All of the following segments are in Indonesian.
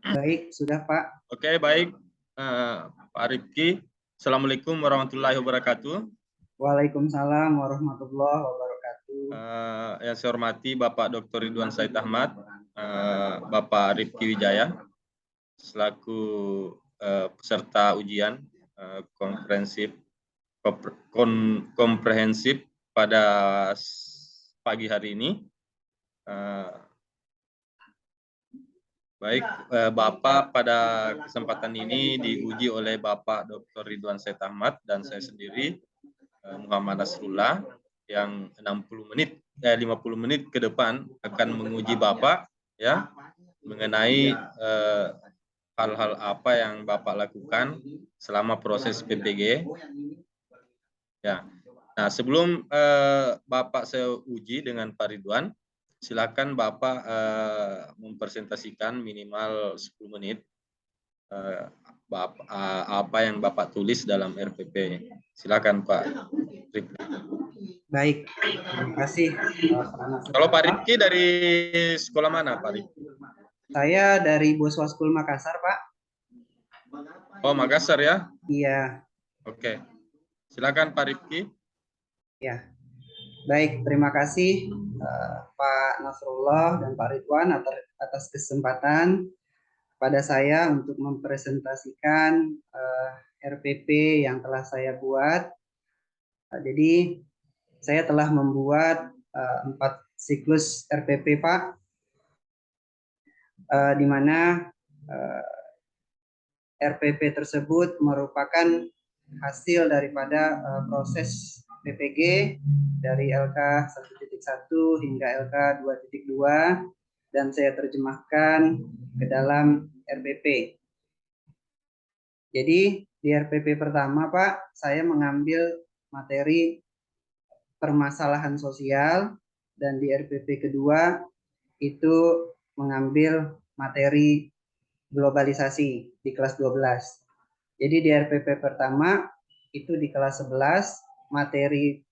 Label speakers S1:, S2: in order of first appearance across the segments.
S1: Baik, sudah Pak.
S2: Oke, baik. Pak Rifki, Assalamualaikum warahmatullahi wabarakatuh.
S1: Waalaikumsalam warahmatullahi wabarakatuh.
S2: Yang saya hormati Bapak Dr. Ridwan Said Ahmad, Bapak Rifki Wijaya, selaku peserta ujian komprehensif pada pagi hari ini. Baik, Bapak pada kesempatan ini diuji oleh Bapak Dr. Ridwan Said Ahmad dan saya sendiri, Muhammad Nasrullah, yang 50 menit ke depan akan menguji Bapak ya mengenai hal-hal apa yang Bapak lakukan selama proses PPG. Ya. Nah, sebelum Bapak saya uji dengan Pak Ridwan, silakan Bapak mempresentasikan minimal 10 menit apa yang Bapak tulis dalam RPP. Silakan Pak Rifki.
S1: Baik, terima kasih.
S2: Kalau Pak Rifki dari sekolah mana Pak Rifki?
S1: Saya dari Boswaskul Makassar, Pak.
S2: Oh, Makassar ya?
S1: Iya.
S2: Oke. Silakan Pak Rifki.
S1: Ya. Baik, terima kasih Pak Nasrullah dan Pak Ridwan atas kesempatan pada saya untuk mempresentasikan RPP yang telah saya buat. Jadi saya telah membuat 4 siklus RPP, Pak, di mana RPP tersebut merupakan hasil daripada proses PPG dari LK 1.1 hingga LK 2.2 dan saya terjemahkan ke dalam RPP. Jadi di RPP pertama, Pak, saya mengambil materi permasalahan sosial dan di RPP kedua itu mengambil materi globalisasi di kelas 12. Jadi di RPP pertama itu di kelas 11 materi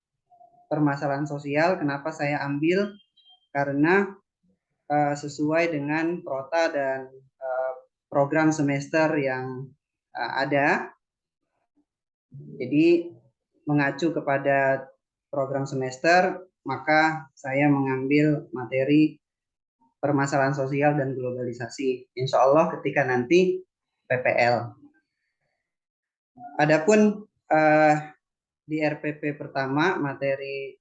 S1: permasalahan sosial. Kenapa saya ambil? Karena sesuai dengan prota dan program semester yang ada. Jadi mengacu kepada program semester, maka saya mengambil materi permasalahan sosial dan globalisasi. Insya Allah ketika nanti PPL. Adapun di RPP pertama materi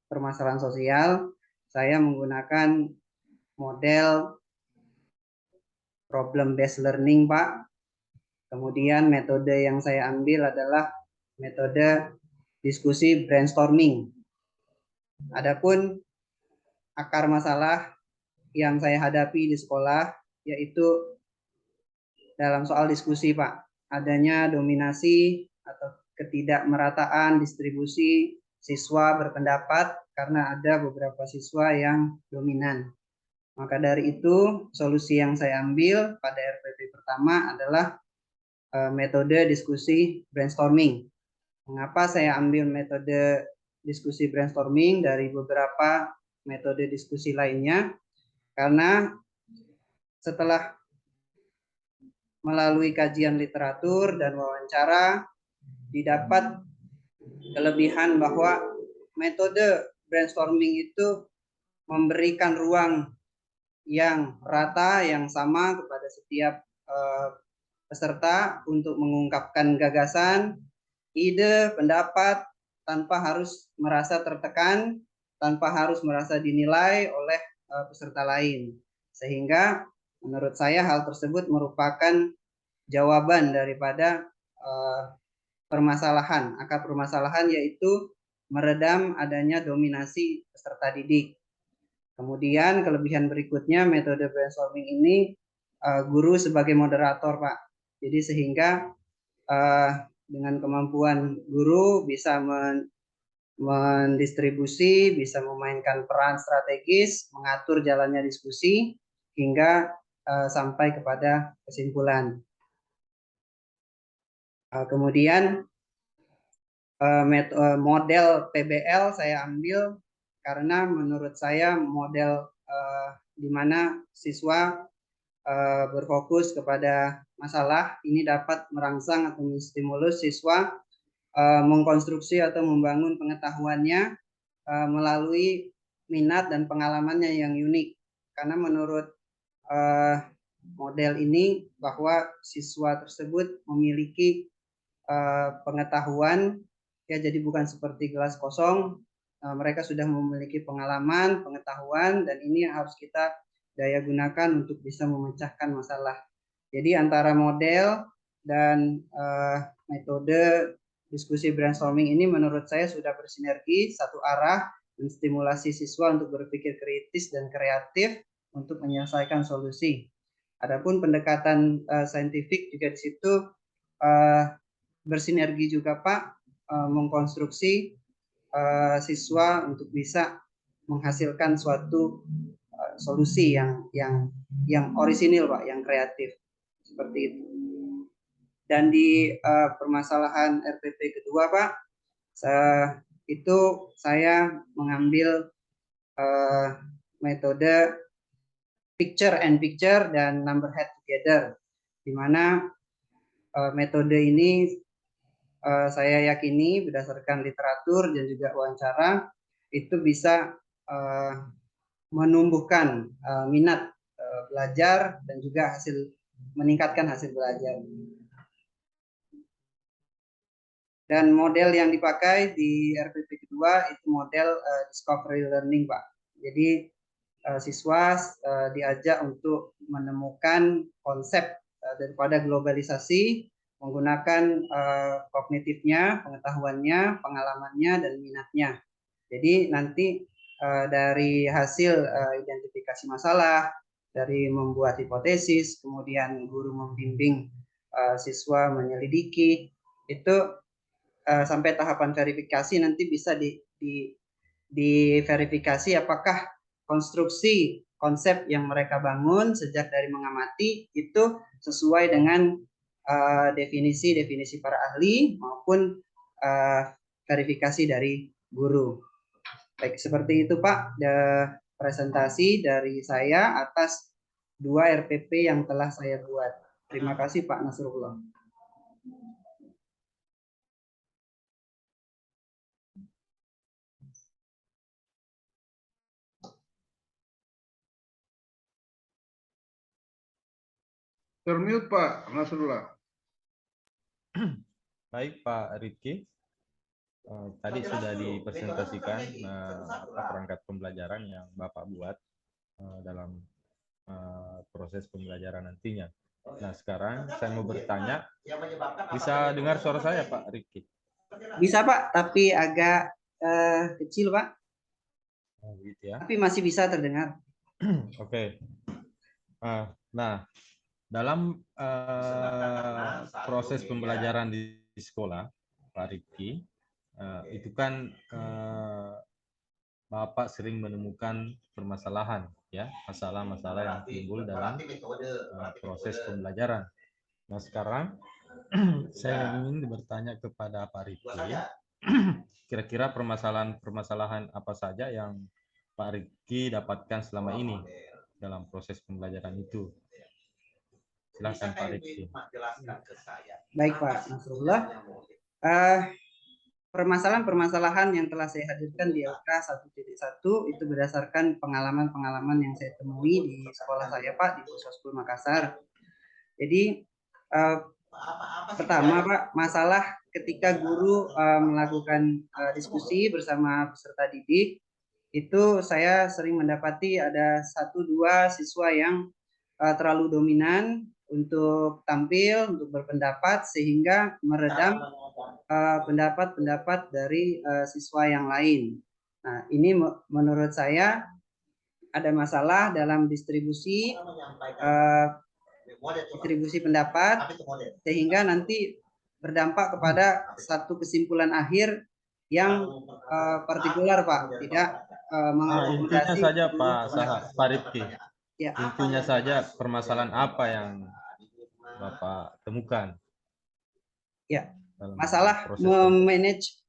S1: permasalahan sosial, saya menggunakan model problem based learning, Pak. Kemudian metode yang saya ambil adalah metode diskusi brainstorming. Adapun akar masalah yang saya hadapi di sekolah yaitu dalam soal diskusi, Pak, adanya dominasi atau ketidakmerataan distribusi siswa berpendapat karena ada beberapa siswa yang dominan. Maka dari itu solusi yang saya ambil pada RPP pertama adalah metode diskusi brainstorming. Mengapa saya ambil metode diskusi brainstorming dari beberapa metode diskusi lainnya? Karena setelah melalui kajian literatur dan wawancara didapat kelebihan bahwa metode brainstorming itu memberikan ruang yang rata, yang sama kepada setiap peserta untuk mengungkapkan gagasan, ide, pendapat tanpa harus merasa tertekan, tanpa harus merasa dinilai oleh peserta lain. Sehingga menurut saya hal tersebut merupakan jawaban daripada permasalahan, akar permasalahan yaitu meredam adanya dominasi peserta didik. Kemudian kelebihan berikutnya metode brainstorming ini guru sebagai moderator, Pak. Jadi sehingga dengan kemampuan guru bisa mendistribusi, bisa memainkan peran strategis, mengatur jalannya diskusi hingga sampai kepada kesimpulan. Kemudian model PBL saya ambil karena menurut saya model di mana siswa berfokus kepada masalah ini dapat merangsang atau menstimulus siswa mengkonstruksi atau membangun pengetahuannya melalui minat dan pengalamannya yang unik. Karena menurut model ini bahwa siswa tersebut memiliki pengetahuan, ya jadi bukan seperti gelas kosong, mereka sudah memiliki pengalaman, pengetahuan, dan ini harus kita daya gunakan untuk bisa memecahkan masalah. Jadi antara model dan metode diskusi brainstorming ini menurut saya sudah bersinergi satu arah, menstimulasi siswa untuk berpikir kritis dan kreatif untuk menyelesaikan solusi. Adapun pendekatan saintifik juga di situ bersinergi juga Pak, mengkonstruksi siswa untuk bisa menghasilkan suatu solusi yang orisinil Pak, yang kreatif seperti itu. Dan di permasalahan RPP kedua Pak, itu saya mengambil metode picture and picture dan number head together, di mana metode ini saya yakini berdasarkan literatur dan juga wawancara itu bisa menumbuhkan minat belajar dan juga meningkatkan hasil belajar. Dan model yang dipakai di RPP kedua itu model discovery learning Pak. Jadi siswa diajak untuk menemukan konsep daripada globalisasi menggunakan kognitifnya, pengetahuannya, pengalamannya, dan minatnya. Jadi nanti dari hasil identifikasi masalah, dari membuat hipotesis, kemudian guru membimbing siswa menyelidiki, itu sampai tahapan verifikasi nanti bisa diverifikasi apakah konstruksi konsep yang mereka bangun sejak dari mengamati itu sesuai dengan definisi para ahli maupun verifikasi dari guru. Baik, seperti itu Pak, presentasi dari saya atas 2 RPP yang telah saya buat. Terima kasih Pak Nasrullah.
S3: Termute Pak Nasrullah.
S2: Baik Pak Rizky, tadi sudah dipresentasikan perangkat pembelajaran yang Bapak buat dalam proses pembelajaran nantinya. Nah sekarang saya mau bertanya, bisa dengar suara saya Pak Rizky?
S1: Bisa Pak, tapi agak kecil Pak.
S2: Oh, gitu ya.
S1: Tapi masih bisa terdengar.
S2: Oke. Nah, dalam proses pembelajaran di sekolah, Pak Rizky, itu kan Bapak sering menemukan permasalahan, ya, masalah-masalah yang timbul dalam proses pembelajaran. Nah, sekarang saya ingin bertanya kepada Pak Rizky, kira-kira permasalahan apa saja yang Pak Rizky dapatkan selama ini dalam proses pembelajaran itu? Silakan Pak Rizky.
S1: Baik Pak Nasrullah. Permasalahan-permasalahan yang telah saya hadirkan di LK 1.1 itu berdasarkan pengalaman-pengalaman yang saya temui di sekolah saya Pak, di Puskesmas Makassar. Jadi pertama Pak, masalah ketika guru melakukan diskusi bersama peserta didik, itu saya sering mendapati ada 1-2 siswa yang terlalu dominan untuk tampil, untuk berpendapat, sehingga meredam pendapat-pendapat dari siswa yang lain. Nah, ini menurut saya ada masalah dalam distribusi pendapat, sehingga nanti berdampak kepada satu kesimpulan akhir yang partikular Pak, tidak
S2: Intinya
S1: mengakomodasi.
S2: saja Pak Rizky.
S1: Ya.
S2: Intinya saja permasalahan apa yang Bapak temukan?
S1: Ya, masalah memanage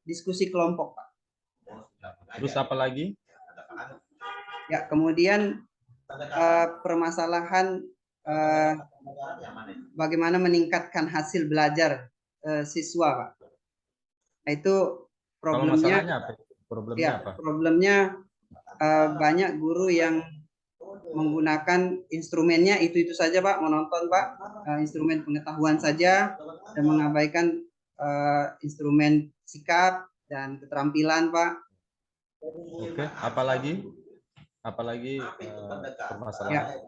S1: diskusi kelompok Pak.
S2: Terus apa lagi?
S1: Ya, kemudian permasalahan bagaimana meningkatkan hasil belajar siswa, Pak. Nah, itu
S2: Kalau
S1: problemnya,
S2: masalahnya apa? Problemnya
S1: ya,
S2: apa?
S1: problemnya banyak guru yang menggunakan instrumennya itu saja, Pak, menonton, Pak, instrumen pengetahuan saja dan mengabaikan instrumen sikap dan keterampilan, Pak.
S2: Oke, apalagi permasalahan?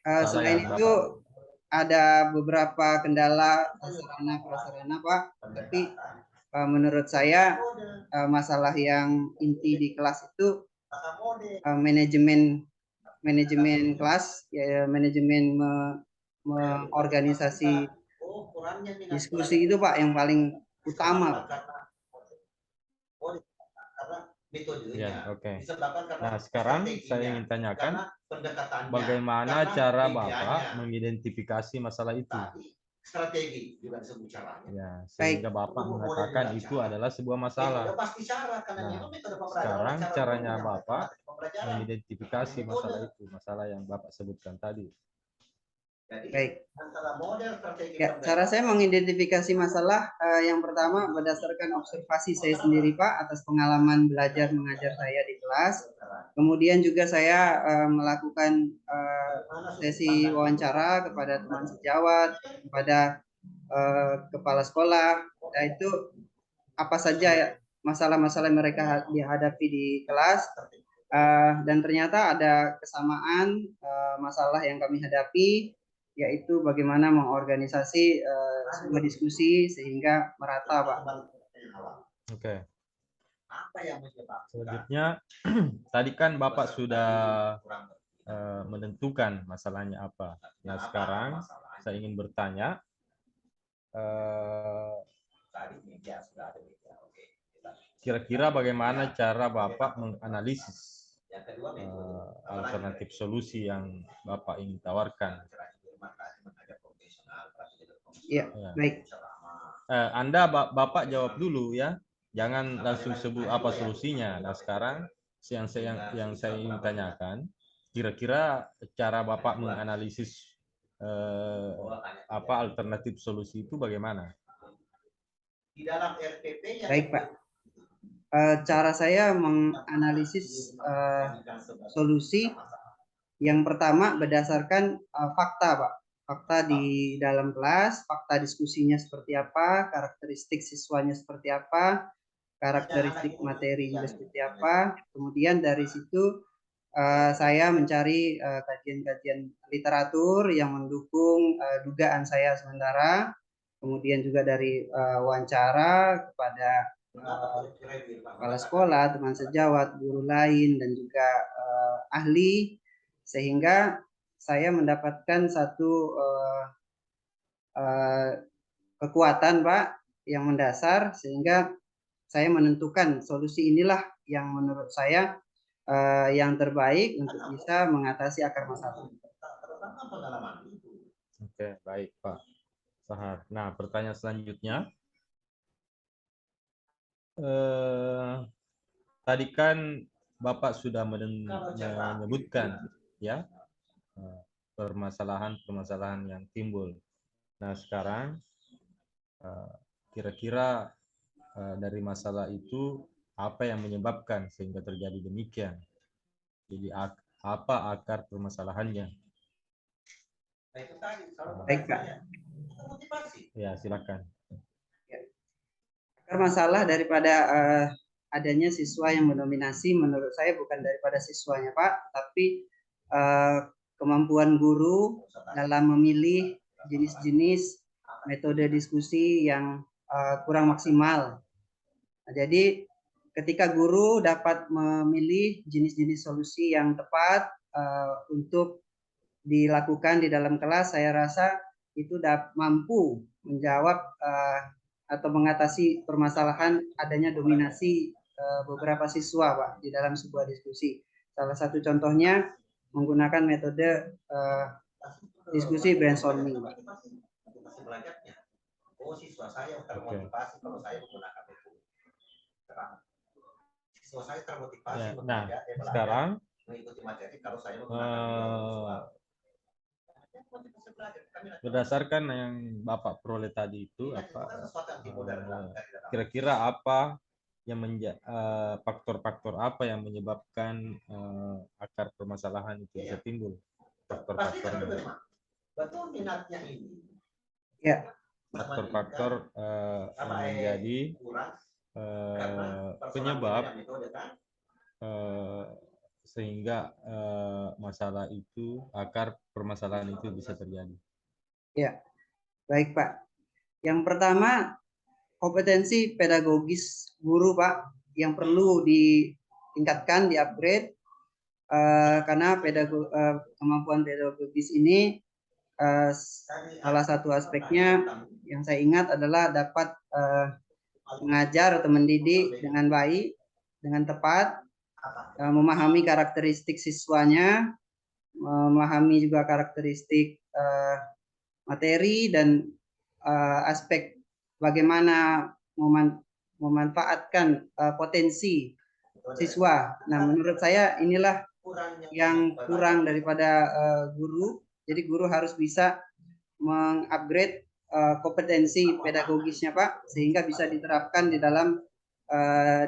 S1: Ya, selain itu ada beberapa kendala sarana prasarana, Pak, tapi menurut saya masalah yang inti di kelas itu manajemen kelas, ya, manajemen mengorganisasi diskusi itu, Pak, yang paling utama, Pak.
S2: Ya, oke. Nah, sekarang saya ingin tanyakan bagaimana cara Bapak mengidentifikasi masalah itu? Ya, sehingga Bapak mengatakan itu adalah sebuah masalah. Nah, sekarang caranya Bapak mengidentifikasi masalah itu, masalah yang Bapak sebutkan tadi.
S1: Baik. Ya, cara saya mengidentifikasi masalah yang pertama berdasarkan observasi saya sendiri, Pak, atas pengalaman belajar mengajar saya di kelas. Kemudian juga saya melakukan sesi wawancara kepada teman sejawat, kepada kepala sekolah. Nah, itu apa saja masalah-masalah yang mereka dihadapi di kelas. Dan ternyata ada kesamaan masalah yang kami hadapi, yaitu bagaimana mengorganisasi sebuah diskusi sehingga merata, Pak.
S2: Oke. Selanjutnya, tadi kan Bapak sudah menentukan masalahnya apa. Nah, sekarang saya ingin bertanya, kira-kira bagaimana cara Bapak menganalisis alternatif solusi yang Bapak ingin tawarkan?
S1: Ya, baik.
S2: Anda Bapak jawab dulu ya, jangan langsung sebut apa solusinya. Nah, sekarang yang saya ingin tanyakan, kira-kira cara Bapak menganalisis apa alternatif solusi itu bagaimana?
S1: Baik, Pak. Cara saya menganalisis solusi yang pertama berdasarkan fakta, Pak. Fakta di dalam kelas, fakta diskusinya seperti apa, karakteristik siswanya seperti apa, karakteristik materi juga seperti apa. Kemudian dari situ saya mencari kajian-kajian literatur yang mendukung dugaan saya sementara. Kemudian juga dari wawancara kepada kepala sekolah, teman sejawat, guru lain, dan juga ahli, sehingga saya mendapatkan satu kekuatan, Pak, yang mendasar, sehingga saya menentukan solusi inilah yang menurut saya yang terbaik untuk bisa mengatasi akar masalah.
S2: Oke, baik, Pak Sahar. Nah, pertanyaan selanjutnya, tadi kan Bapak sudah menyebutkan ya permasalahan-permasalahan yang timbul. Nah, sekarang kira-kira dari masalah itu apa yang menyebabkan sehingga terjadi demikian? Jadi apa akar permasalahannya?
S1: Baik, Pak.
S2: Ya, silakan.
S1: Akar masalah daripada adanya siswa yang mendominasi menurut saya bukan daripada siswanya, Pak, tapi kemampuan guru dalam memilih jenis-jenis metode diskusi yang kurang maksimal. Nah, jadi ketika guru dapat memilih jenis-jenis solusi yang tepat untuk dilakukan di dalam kelas, saya rasa itu mampu menjawab atau mengatasi permasalahan adanya dominasi beberapa siswa, Pak, di dalam sebuah diskusi. Salah satu contohnya menggunakan metode diskusi brainstorming, Pak.
S2: Oh, siswa saya termotivasi kalau saya menggunakan itu. Siswa saya termotivasi. Ya, nah, sekarang mengikuti materi kalau saya menggunakan
S4: berdasarkan yang Bapak peroleh tadi itu kira-kira apa yang faktor-faktor apa yang menyebabkan akar permasalahan itu bisa timbul, faktor-faktornya.
S1: Ya,
S4: Faktor-faktor yang menjadi penyebab sehingga masalah itu, akar permasalahan itu bisa terjadi.
S1: ya, baik Pak. Yang pertama, kompetensi pedagogis guru Pak yang perlu ditingkatkan, di-upgrade, karena kemampuan pedagogis ini salah satu aspeknya yang saya ingat adalah dapat mengajar atau mendidik dengan baik, dengan tepat, memahami karakteristik siswanya, memahami juga karakteristik materi dan aspek bagaimana memanfaatkan potensi siswa. Nah, menurut saya inilah yang kurang daripada guru. Jadi guru harus bisa mengupgrade kompetensi pedagogisnya Pak, sehingga bisa diterapkan di dalam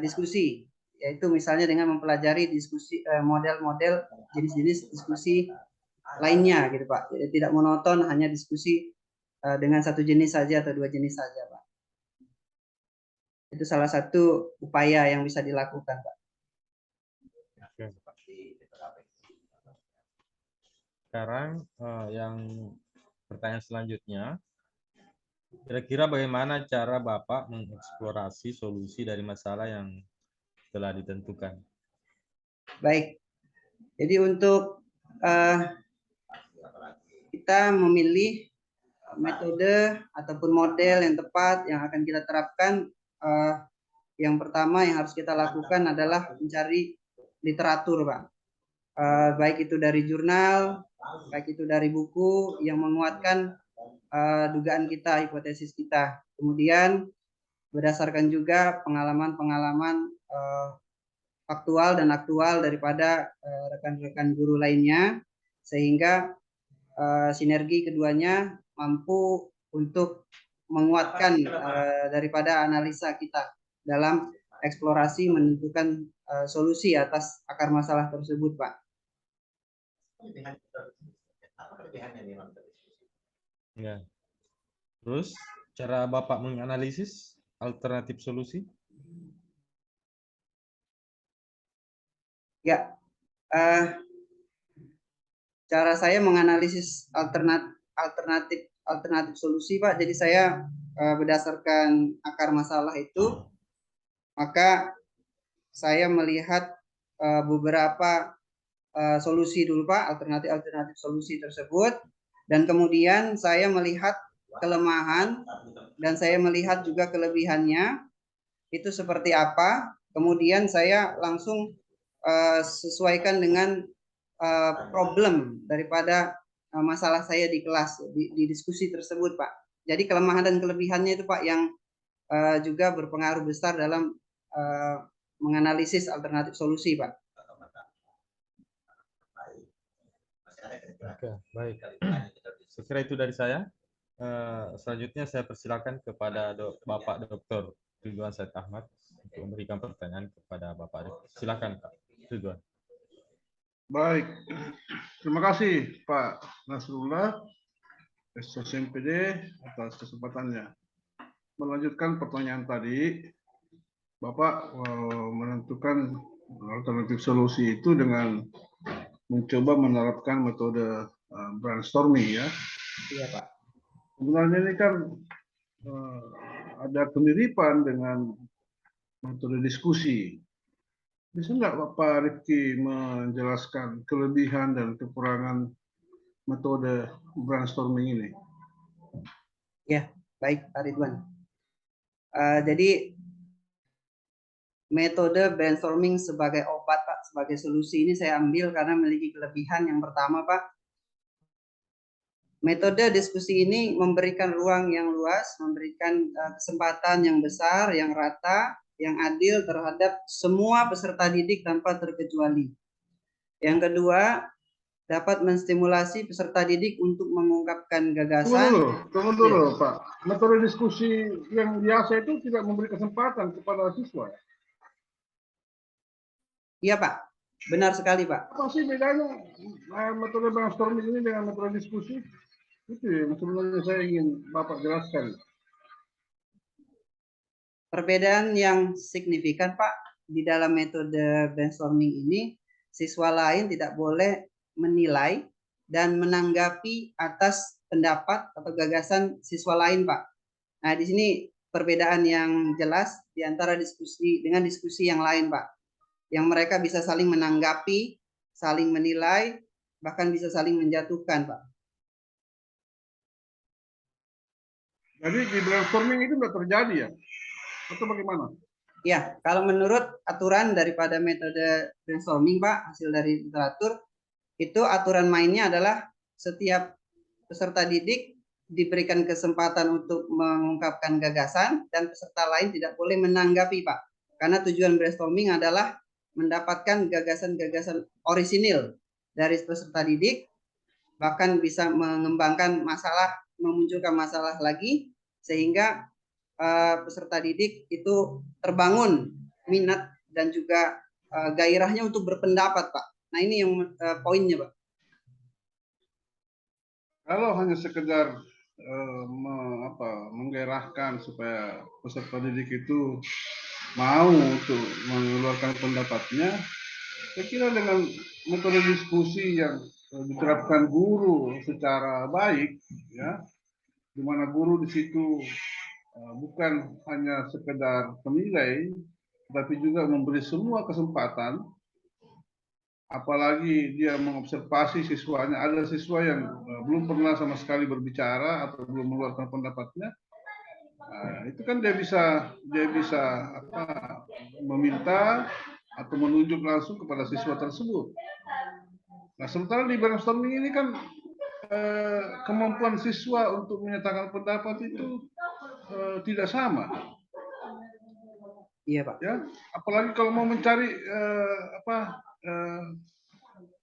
S1: diskusi, yaitu misalnya dengan mempelajari diskusi model-model jenis-jenis diskusi lainnya gitu Pak. Jadi tidak monoton hanya diskusi dengan satu jenis saja atau dua jenis saja Pak. Itu salah satu upaya yang bisa dilakukan Pak.
S4: Sekarang yang pertanyaan selanjutnya, kira-kira bagaimana cara Bapak mengeksplorasi solusi dari masalah yang telah ditentukan?
S1: Baik, jadi untuk kita memilih metode ataupun model yang tepat yang akan kita terapkan, yang pertama yang harus kita lakukan adalah mencari literatur Pak. Baik itu dari jurnal, baik itu dari buku yang menguatkan dugaan kita, hipotesis kita. Kemudian berdasarkan juga pengalaman-pengalaman faktual dan aktual daripada rekan-rekan guru lainnya, sehingga sinergi keduanya mampu untuk menguatkan daripada analisa kita dalam eksplorasi menentukan solusi atas akar masalah tersebut Pak.
S4: Ya. Terus cara Bapak menganalisis alternatif solusi?
S1: Ya, cara saya menganalisis alternatif solusi Pak. Jadi saya berdasarkan akar masalah itu, maka saya melihat beberapa solusi dulu Pak, alternatif solusi tersebut, dan kemudian saya melihat kelemahan dan saya melihat juga kelebihannya itu seperti apa. Kemudian saya langsung sesuaikan dengan problem daripada masalah saya di kelas, di diskusi tersebut Pak. Jadi kelemahan dan kelebihannya itu Pak yang juga berpengaruh besar dalam menganalisis alternatif solusi Pak.
S4: Oke, baik. Sekira itu dari saya. Selanjutnya saya persilakan kepada Bapak Dr. Ridwan Said Ahmad untuk memberikan pertanyaan kepada Bapak. Silakan Pak Ridwan.
S3: Baik, terima kasih Pak Nasrullah, SMPD atas kesempatannya. Melanjutkan pertanyaan tadi, Bapak menentukan alternatif solusi itu dengan mencoba menerapkan metode brainstorming ya.
S1: Iya Pak.
S3: Sebenarnya ini kan ada kemiripan dengan metode diskusi. Bisa nggak Pak Rifki menjelaskan kelebihan dan kekurangan metode brainstorming ini?
S1: Ya, baik Pak Ridwan. Jadi metode brainstorming sebagai obat Pak, sebagai solusi ini saya ambil karena memiliki kelebihan. Yang pertama Pak, metode diskusi ini memberikan ruang yang luas, memberikan kesempatan yang besar, yang rata, yang adil terhadap semua peserta didik tanpa terkecuali. Yang kedua, dapat menstimulasi peserta didik untuk mengungkapkan gagasan.
S3: Tunggu dulu, Pak. Metode diskusi yang biasa itu tidak memberi kesempatan kepada siswa.
S1: Iya, Pak. Benar sekali, Pak.
S3: Apa sih bedanya metode brainstorming ini dengan metode diskusi? Itu yang sebenarnya saya ingin Bapak jelaskan.
S1: Perbedaan yang signifikan, Pak, di dalam metode brainstorming ini, siswa lain tidak boleh menilai dan menanggapi atas pendapat atau gagasan siswa lain, Pak. Nah, di sini perbedaan yang jelas di antara diskusi dengan diskusi yang lain, Pak. Yang mereka bisa saling menanggapi, saling menilai, bahkan bisa saling menjatuhkan, Pak.
S3: Jadi di brainstorming itu nggak terjadi ya? Atau bagaimana?
S1: Ya, kalau menurut aturan daripada metode brainstorming, Pak, hasil dari literatur, itu aturan mainnya adalah setiap peserta didik diberikan kesempatan untuk mengungkapkan gagasan dan peserta lain tidak boleh menanggapi, Pak. Karena tujuan brainstorming adalah mendapatkan gagasan-gagasan orisinil dari peserta didik, bahkan bisa mengembangkan masalah, memunculkan masalah lagi, sehingga peserta didik itu terbangun minat dan juga gairahnya untuk berpendapat, Pak. Nah, ini yang poinnya, Pak.
S3: Kalau hanya sekedar menggairahkan supaya peserta didik itu mau untuk mengeluarkan pendapatnya, saya kira dengan metode diskusi yang diterapkan guru secara baik, ya, di mana guru di situ bukan hanya sekedar penilai, tapi juga memberi semua kesempatan. Apalagi dia mengobservasi siswanya, ada siswa yang belum pernah sama sekali berbicara atau belum mengeluarkan pendapatnya. Itu kan dia bisa meminta atau menunjuk langsung kepada siswa tersebut. Nah, sementara di brainstorming ini kan kemampuan siswa untuk menyatakan pendapat itu tidak sama.
S1: Iya, Pak.
S3: Ya, apalagi kalau mau mencari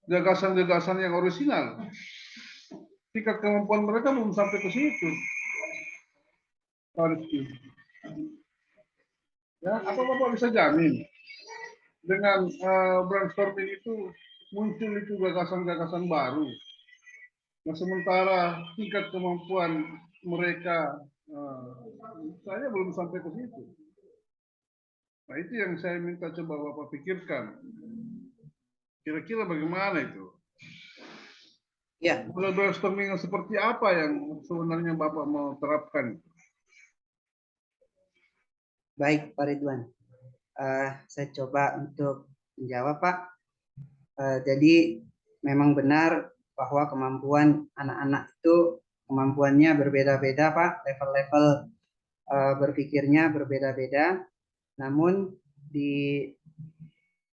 S3: gagasan-gagasan yang orisinal, tingkat kemampuan mereka belum sampai ke situ. Ya, apa Bapak bisa jamin dengan brainstorming itu muncul itu gagasan-gagasan baru? Nah, sementara tingkat kemampuan mereka saya belum sampai ke situ. Nah, itu yang saya minta coba Bapak pikirkan. Kira-kira bagaimana itu?
S1: Ya.
S3: Mulai brainstorming seperti apa yang sebenarnya Bapak mau terapkan?
S1: Baik, Pak Ridwan. Saya coba untuk menjawab, Pak. Jadi memang benar bahwa kemampuan anak-anak itu kemampuannya berbeda-beda, Pak. Level-level berpikirnya berbeda-beda. Namun di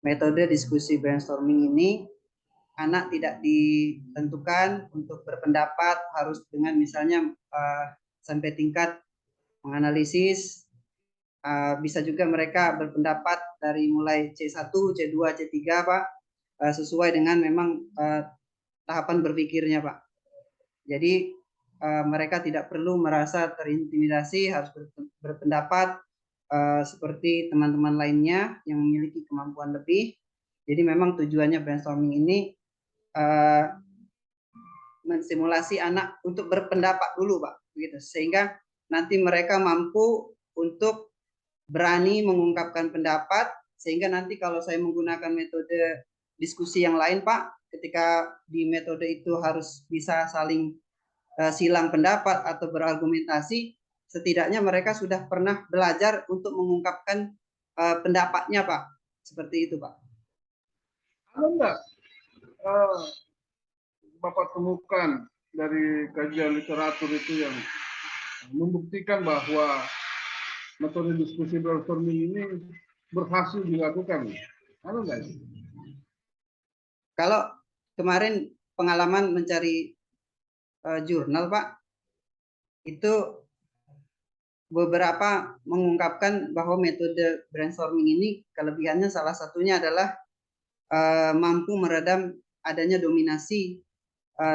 S1: metode diskusi brainstorming ini anak tidak ditentukan untuk berpendapat harus dengan misalnya sampai tingkat menganalisis. Bisa juga mereka berpendapat dari mulai C1, C2, C3, Pak, sesuai dengan memang tahapan berpikirnya, Pak. Jadi mereka tidak perlu merasa terintimidasi harus berpendapat seperti teman-teman lainnya yang memiliki kemampuan lebih. Jadi memang tujuannya brainstorming ini menstimulasi anak untuk berpendapat dulu, Pak, begitu, sehingga nanti mereka mampu untuk berani mengungkapkan pendapat, sehingga nanti kalau saya menggunakan metode diskusi yang lain, Pak, ketika di metode itu harus bisa saling silang pendapat atau berargumentasi, setidaknya mereka sudah pernah belajar untuk mengungkapkan pendapatnya, Pak. Seperti itu, Pak.
S3: Ada enggak Bapak temukan dari kajian literatur itu yang membuktikan bahwa metode diskusi brainstorming ini berhasil dilakukan? Ada enggak?
S1: Kalau kemarin pengalaman mencari jurnal, Pak, itu beberapa mengungkapkan bahwa metode brainstorming ini kelebihannya salah satunya adalah mampu meredam adanya dominasi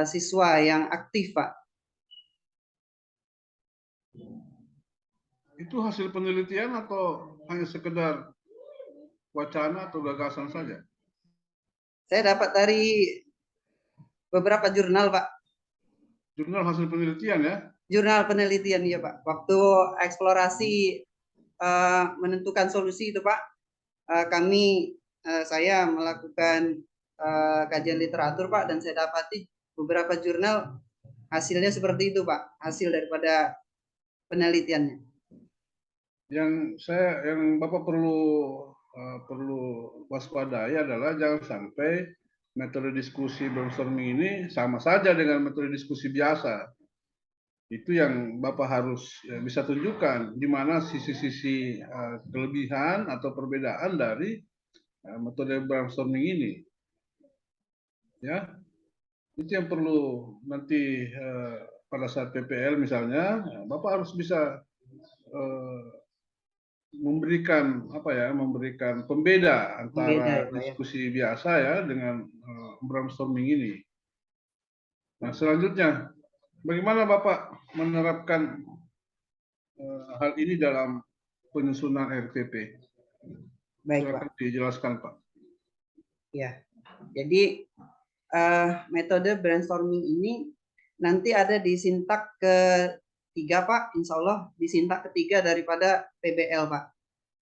S1: siswa yang aktif, Pak.
S3: Itu hasil penelitian atau hanya sekedar wacana atau gagasan saja?
S1: Saya dapat dari beberapa jurnal, Pak.
S3: Jurnal hasil penelitian ya?
S1: Jurnal penelitian, ya Pak. Waktu eksplorasi menentukan solusi itu, Pak, saya melakukan kajian literatur, Pak, dan saya dapati beberapa jurnal hasilnya seperti itu, Pak. Hasil daripada penelitiannya.
S3: Yang Bapak perlu waspadai adalah jangan sampai metode diskusi brainstorming ini sama saja dengan metode diskusi biasa. Itu yang Bapak harus bisa tunjukkan di mana sisi-sisi kelebihan atau perbedaan dari metode brainstorming ini. Ya, itu yang perlu nanti pada saat PPL misalnya, Bapak harus bisa memberikan pembeda antara diskusi biasa ya dengan brainstorming ini. Nah, selanjutnya bagaimana Bapak menerapkan hal ini dalam penyusunan RPP?
S1: Baik,
S3: Silakan
S1: Pak.
S3: dijelaskan, Pak.
S1: Ya, jadi metode brainstorming ini nanti ada di sintak ketiga, Pak. Insya Allah di sintak ketiga daripada PBL, Pak.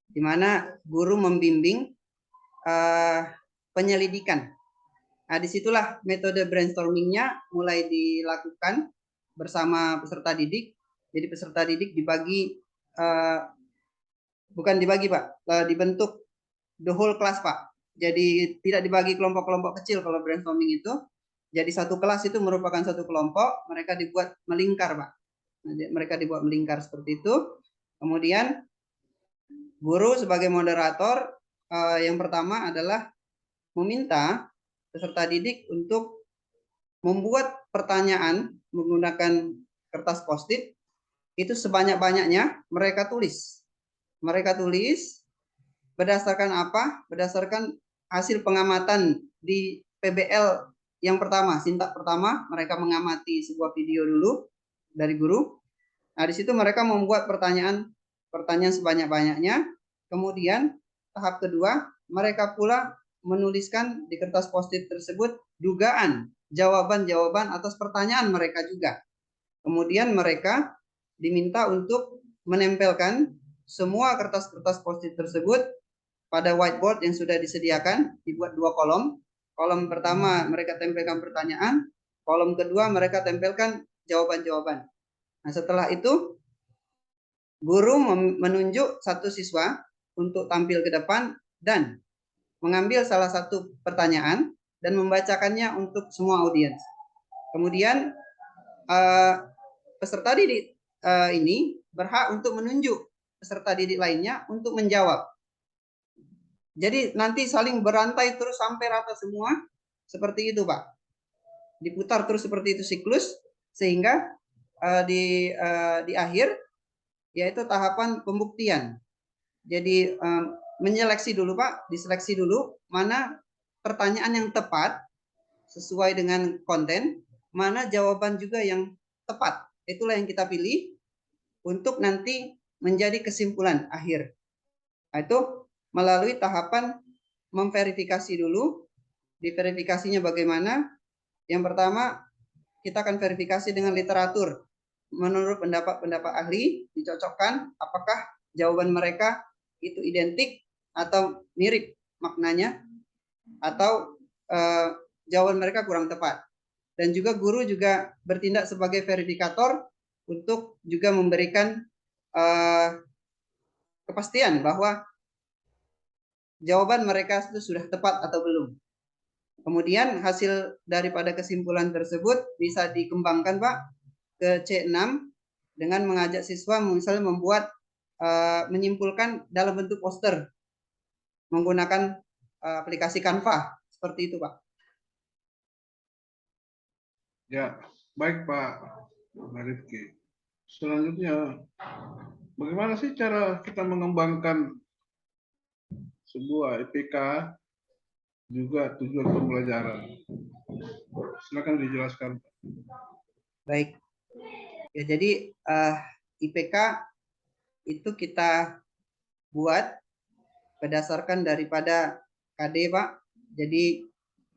S1: Di mana guru membimbing penyelidikan. Nah, disitulah metode brainstormingnya mulai dilakukan bersama peserta didik. Jadi peserta didik dibagi, bukan dibagi, Pak, dibentuk the whole class, Pak. Jadi tidak dibagi kelompok-kelompok kecil kalau brainstorming itu. Jadi satu kelas itu merupakan satu kelompok, mereka dibuat melingkar, Pak. Mereka dibuat melingkar seperti itu. Kemudian guru sebagai moderator yang pertama adalah meminta peserta didik untuk membuat pertanyaan menggunakan kertas post-it itu sebanyak-banyaknya mereka tulis. Mereka tulis berdasarkan apa? Berdasarkan hasil pengamatan di PBL yang pertama, sintak pertama, mereka mengamati sebuah video dulu dari guru. Nah, di situ mereka membuat pertanyaan sebanyak-banyaknya. Kemudian tahap kedua, mereka pula menuliskan di kertas post-it tersebut dugaan, jawaban-jawaban atas pertanyaan mereka juga. Kemudian mereka diminta untuk menempelkan semua kertas-kertas post-it tersebut pada whiteboard yang sudah disediakan, dibuat 2 kolom. Kolom pertama mereka tempelkan pertanyaan, kolom kedua mereka tempelkan jawaban-jawaban. Nah, setelah itu guru menunjuk satu siswa untuk tampil ke depan dan mengambil salah satu pertanyaan dan membacakannya untuk semua audiens. Kemudian peserta didik ini berhak untuk menunjuk peserta didik lainnya untuk menjawab. Jadi nanti saling berantai terus sampai rata semua, seperti itu, Pak. Diputar terus seperti itu siklus, sehingga di akhir yaitu tahapan pembuktian. Jadi menyeleksi dulu, Pak, diseleksi dulu mana pertanyaan yang tepat sesuai dengan konten, mana jawaban juga yang tepat. Itulah yang kita pilih untuk nanti menjadi kesimpulan akhir. Nah, itu melalui tahapan memverifikasi dulu. Diverifikasinya bagaimana? Yang pertama, kita akan verifikasi dengan literatur. Menurut pendapat ahli, dicocokkan apakah jawaban mereka itu identik atau mirip maknanya, atau jawaban mereka kurang tepat. Dan juga guru juga bertindak sebagai verifikator untuk juga memberikan kepastian bahwa jawaban mereka itu sudah tepat atau belum. Kemudian hasil daripada kesimpulan tersebut bisa dikembangkan, Pak, ke C6 dengan mengajak siswa misalnya membuat menyimpulkan dalam bentuk poster menggunakan aplikasi Canva, seperti itu, Pak.
S3: Ya, baik Pak Rifki. Selanjutnya, bagaimana sih cara kita mengembangkan sebuah IPK juga tujuan pembelajaran. Silakan dijelaskan.
S1: Baik. Ya, jadi IPK itu kita buat berdasarkan daripada KD, Pak. Jadi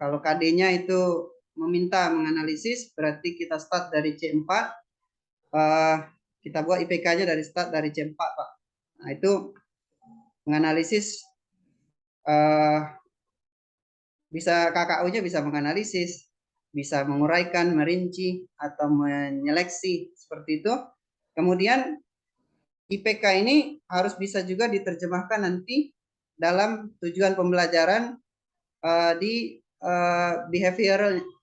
S1: kalau KD-nya itu meminta menganalisis, berarti kita start dari C4. Kita buat IPK-nya dari start dari C4, Pak. Nah, itu menganalisis bisa KKU-nya bisa menganalisis, bisa menguraikan, merinci, atau menyeleksi seperti itu. Kemudian IPK ini harus bisa juga diterjemahkan nanti dalam tujuan pembelajaran di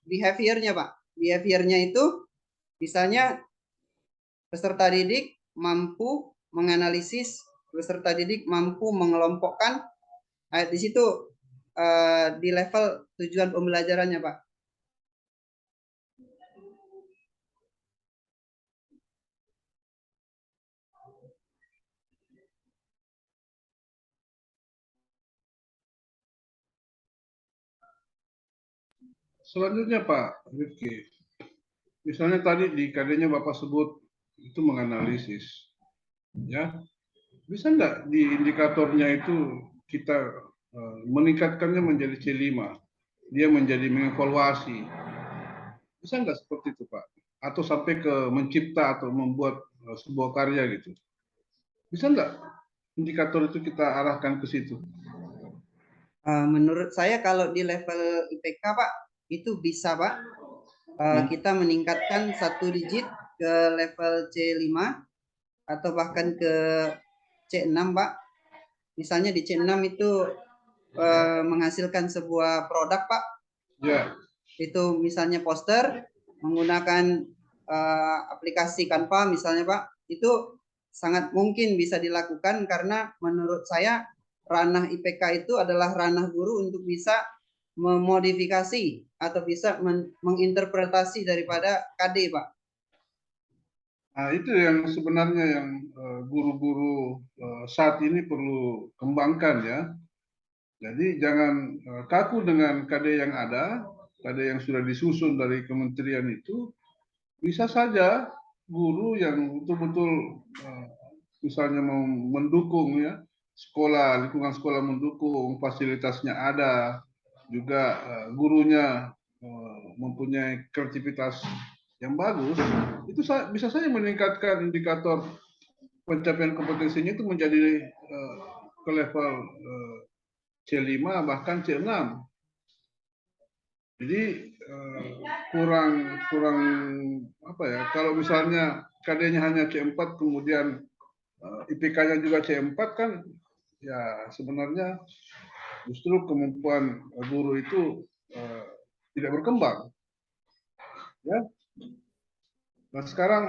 S1: behaviornya, Pak. Behaviornya itu misalnya peserta didik mampu menganalisis, peserta didik mampu mengelompokkan. Di situ di level tujuan pembelajarannya, Pak.
S3: Selanjutnya Pak Rifki, misalnya tadi di KD-nya Bapak sebut itu menganalisis, ya bisa nggak di indikatornya itu kita meningkatkannya menjadi C5, dia menjadi mengevaluasi, bisa nggak seperti itu Pak? Atau sampai ke mencipta atau membuat sebuah karya gitu, bisa nggak indikator itu kita arahkan ke situ?
S1: Menurut saya kalau di level IPK, Pak, itu bisa, Pak. Kita meningkatkan 1 digit ke level C5 atau bahkan ke C6, Pak. Misalnya di C6 itu menghasilkan sebuah produk, Pak.
S3: Ya.
S1: Itu misalnya poster menggunakan aplikasi Canva misalnya, Pak. Itu sangat mungkin bisa dilakukan karena menurut saya ranah IPK itu adalah ranah guru untuk bisa memodifikasi atau bisa menginterpretasi daripada KD, Pak.
S3: Nah, itu yang sebenarnya yang guru-guru saat ini perlu kembangkan ya. Jadi jangan kaku dengan KD yang ada, KD yang sudah disusun dari kementerian itu, bisa saja guru yang betul-betul misalnya mau mendukung ya, sekolah, lingkungan sekolah mendukung, fasilitasnya ada, juga gurunya mempunyai kreativitas yang bagus, itu bisa saja meningkatkan indikator pencapaian kompetensinya itu menjadi ke level C5 bahkan C6. Jadi kurang apa ya, kalau misalnya KD-nya hanya C4 kemudian IPK-nya juga C4 kan ya sebenarnya justru kemampuan guru itu tidak berkembang. Ya. Nah sekarang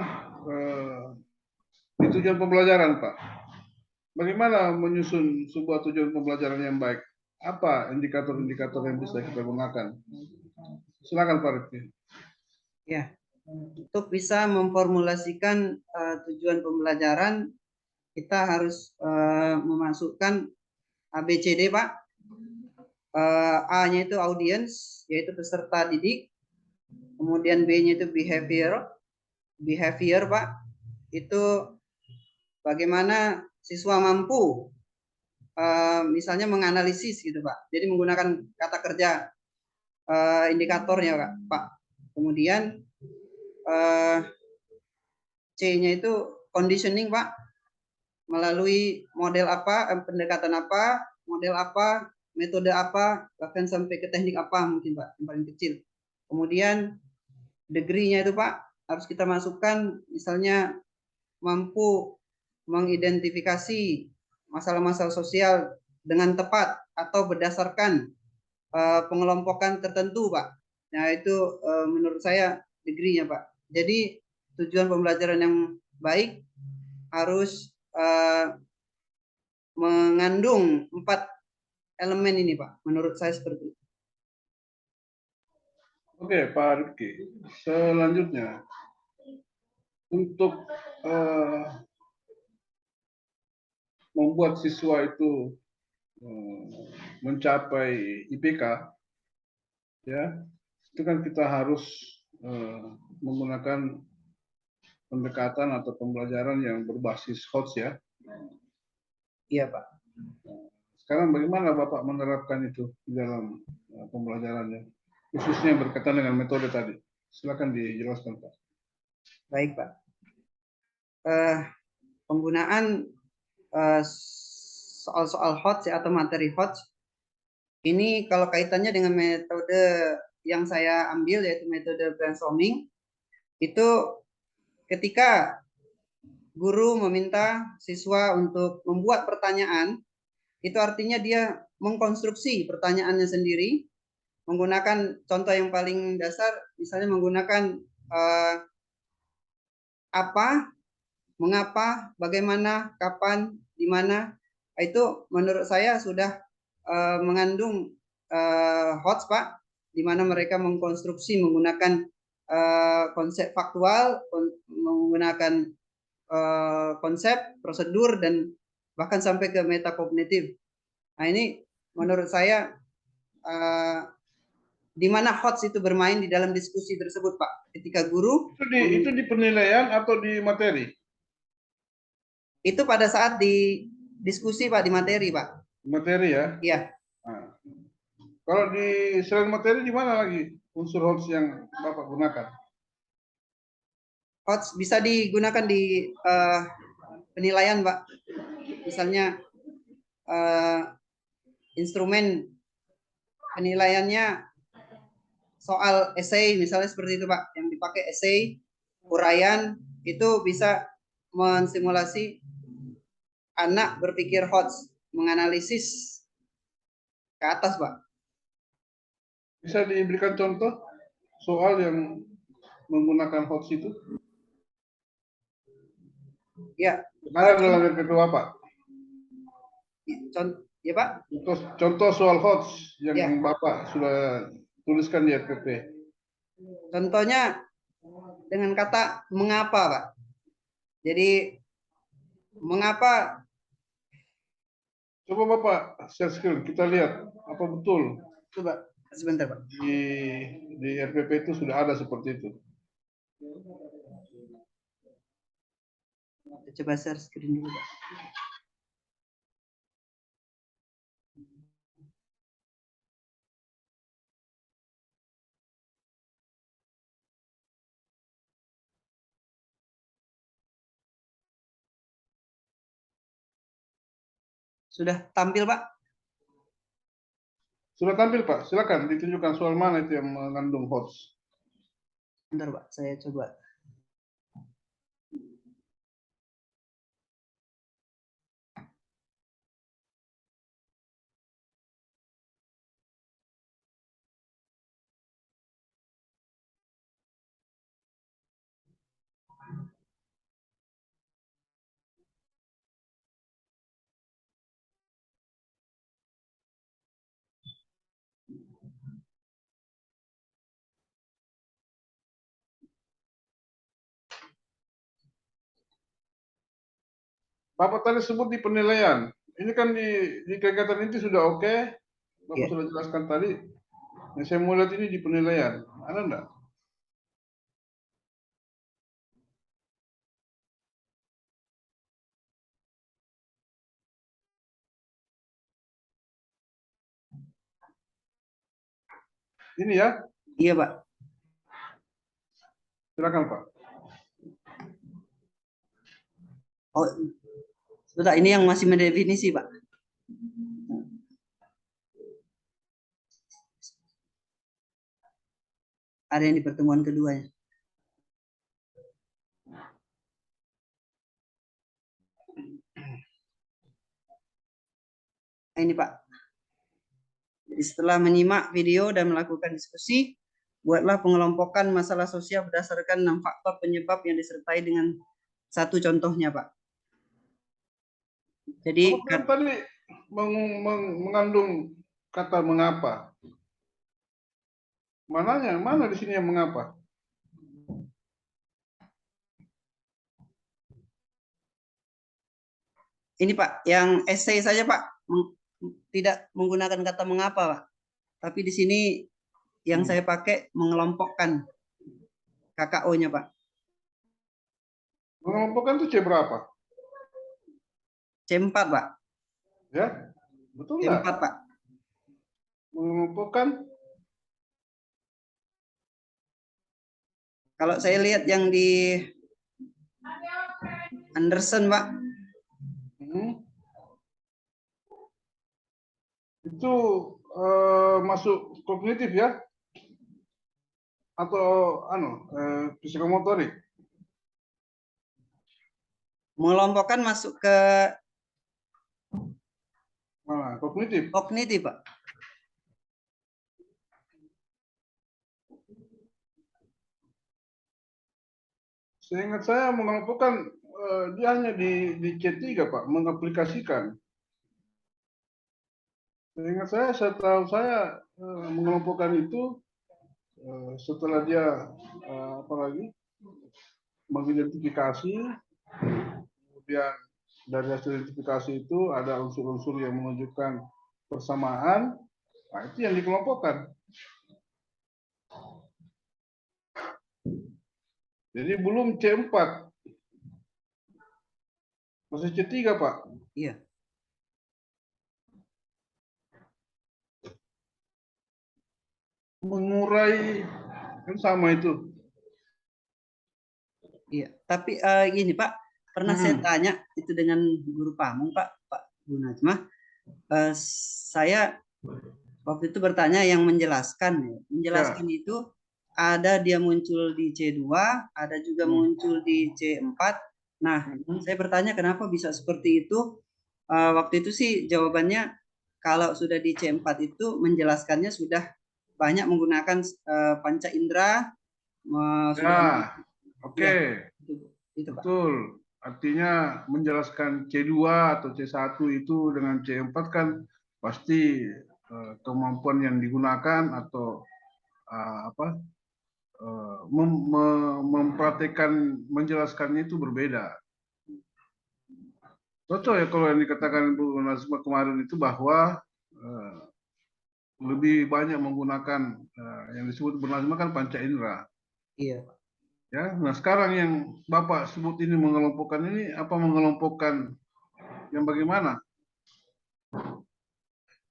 S3: di tujuan pembelajaran Pak, bagaimana menyusun sebuah tujuan pembelajaran yang baik? Apa indikator-indikator yang bisa kita gunakan? Silakan Pak Rifki.
S1: Ya, untuk bisa memformulasikan tujuan pembelajaran, kita harus memasukkan ABCD, Pak. A-nya itu audience, yaitu peserta didik. Kemudian B-nya itu behavior, Pak. Itu bagaimana siswa mampu misalnya menganalisis gitu, Pak. Jadi menggunakan kata kerja indikatornya, Pak. Kemudian C-nya itu conditioning, Pak. Melalui model apa, pendekatan apa, model apa, metode apa, bahkan sampai ke teknik apa mungkin, Pak, yang paling kecil. Kemudian degree-nya itu, Pak, harus kita masukkan misalnya mampu mengidentifikasi masalah-masalah sosial dengan tepat atau berdasarkan pengelompokan tertentu, Pak. Nah, itu menurut saya degree-nya, Pak. Jadi tujuan pembelajaran yang baik harus mengandung 4 elemen ini, Pak. Menurut saya seperti itu.
S3: Oke, Pak Rifki. Selanjutnya, untuk membuat siswa itu mencapai IPK, ya itu kan kita harus menggunakan pendekatan atau pembelajaran yang berbasis HOTS ya.
S1: Iya, Pak.
S3: Sekarang bagaimana Bapak menerapkan itu di dalam pembelajarannya, khususnya berkaitan dengan metode tadi? Silakan dijelaskan, Pak.
S1: Baik, Pak. Penggunaan soal-soal HOTS atau materi HOTS ini kalau kaitannya dengan metode yang saya ambil yaitu metode brainstorming, itu ketika guru meminta siswa untuk membuat pertanyaan, itu artinya dia mengkonstruksi pertanyaannya sendiri menggunakan contoh yang paling dasar, misalnya menggunakan apa, mengapa, bagaimana, kapan, di mana. Itu menurut saya sudah mengandung HOTS, Pak, di mana mereka mengkonstruksi menggunakan konsep faktual, menggunakan konsep, prosedur, dan bahkan sampai ke metakognitif. Nah, ini menurut saya di mana HOTS itu bermain di dalam diskusi tersebut, Pak. Ketika guru
S3: itu di penilaian atau di materi?
S1: Itu pada saat di diskusi, Pak, di materi, Pak.
S3: Materi ya?
S1: Iya.
S3: Nah, kalau di selain materi di mana lagi unsur HOTS yang Bapak gunakan?
S1: HOTS bisa digunakan di penilaian, Pak. Misalnya instrumen penilaiannya soal esai, misalnya seperti itu, Pak. Yang dipakai esai, uraian, itu bisa mensimulasi anak berpikir HOTS, menganalisis ke atas, Pak.
S3: Bisa diberikan contoh soal yang menggunakan HOTS itu?
S1: Ya.
S3: Mana dalam yang kedua, Pak?
S1: Ya, Pak.
S3: Contoh soal HOTS yang
S1: ya.
S3: Bapak sudah tuliskan di RPP.
S1: Contohnya dengan kata mengapa, Pak. Jadi mengapa?
S3: Coba Bapak share screen, kita lihat apa betul.
S1: Coba sebentar, Pak.
S3: Di RPP itu sudah ada seperti itu.
S1: Coba share screen dulu, Pak. Sudah tampil, Pak?
S3: Sudah tampil, Pak. Silakan ditunjukkan soal mana itu yang mengandung HOTS.
S1: Bentar, Pak. Saya coba.
S3: Bapak tadi sebut di penilaian. Ini kan di kegiatan ini sudah oke. Bapak sudah jelaskan tadi. Yang saya mau lihat ini di penilaian. Ada enggak? Ini ya?
S1: Iya, Pak.
S3: Silakan, Pak.
S1: Oh, sudah, ini yang masih mendefinisi, Pak. Ada yang di pertemuan kedua ya. Nah, ini, Pak. Jadi setelah menyimak video dan melakukan diskusi, buatlah pengelompokan masalah sosial berdasarkan 6 faktor penyebab yang disertai dengan satu contohnya, Pak. Jadi
S3: kan tadi mengandung kata mengapa. Mana di sini yang mengapa?
S1: Ini, Pak, yang essay saja, Pak. tidak menggunakan kata mengapa, Pak. Tapi di sini yang saya pakai mengelompokkan KKO-nya, Pak.
S3: Mengelompokkan itu C berapa?
S1: C4, Pak.
S3: Ya, betul
S1: C4,
S3: nggak?
S1: Pak.
S3: Mengelompokkan.
S1: Kalau saya lihat yang di Anderson, Pak.
S3: Itu masuk kognitif ya? Atau psikomotorik?
S1: Mengelompokkan masuk ke
S3: Mana? Kognitif.
S1: kognitif, Pak.
S3: Seingat saya mengelompokkan dia hanya di C3 Pak, mengaplikasikan. Seingat saya, setahu saya mengelompokkan itu setelah dia mengidentifikasi, kemudian dari hasil identifikasi itu ada unsur-unsur yang menunjukkan persamaan, nah itu yang dikelompokkan. Jadi belum C4, masih C3 Pak.
S1: Iya.
S3: Mengurai, kan sama itu.
S1: Iya, tapi gini Pak, pernah saya tanya itu dengan guru pamung Pak Gunajmah. Saya waktu itu bertanya yang menjelaskan itu ada dia muncul di C2, ada juga muncul di C4. Nah, saya bertanya kenapa bisa seperti itu. Waktu itu sih jawabannya kalau sudah di C4 itu menjelaskannya sudah banyak menggunakan panca indera.
S3: Oke.
S1: Itu, Pak.
S3: Betul. Artinya menjelaskan C2 atau C1 itu dengan C4 kan pasti kemampuan yang digunakan atau mempraktekkan menjelaskannya itu berbeda. Cocok ya kalau yang dikatakan Bu Nazma kemarin itu bahwa lebih banyak menggunakan yang disebut Bu Nazma kan panca indera.
S1: Iya.
S3: Ya, nah sekarang yang Bapak sebut ini mengelompokkan ini apa mengelompokkan yang bagaimana?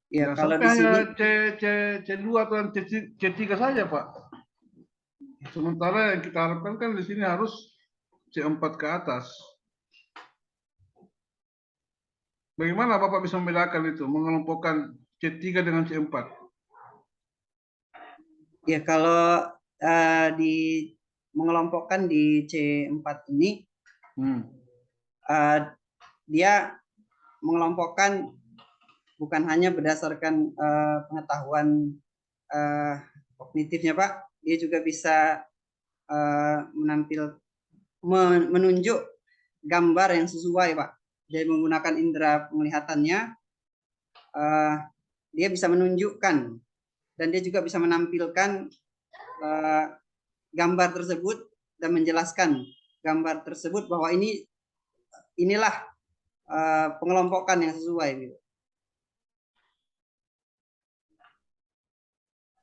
S1: Ya, kalau
S3: sampai
S1: di sini
S3: C2 atau C3 saja, Pak. Sementara yang kita harapkan kan di sini harus C4 ke atas. Bagaimana Bapak bisa membedakan itu, mengelompokkan C3 dengan C4?
S1: Ya, kalau mengelompokkan di C4 ini, dia mengelompokkan bukan hanya berdasarkan pengetahuan kognitifnya, Pak. Dia juga bisa menunjuk gambar yang sesuai, Pak. Jadi menggunakan indera penglihatannya, dia bisa menunjukkan dan dia juga bisa menampilkan gambar tersebut dan menjelaskan gambar tersebut bahwa inilah pengelompokan yang sesuai. Gitu.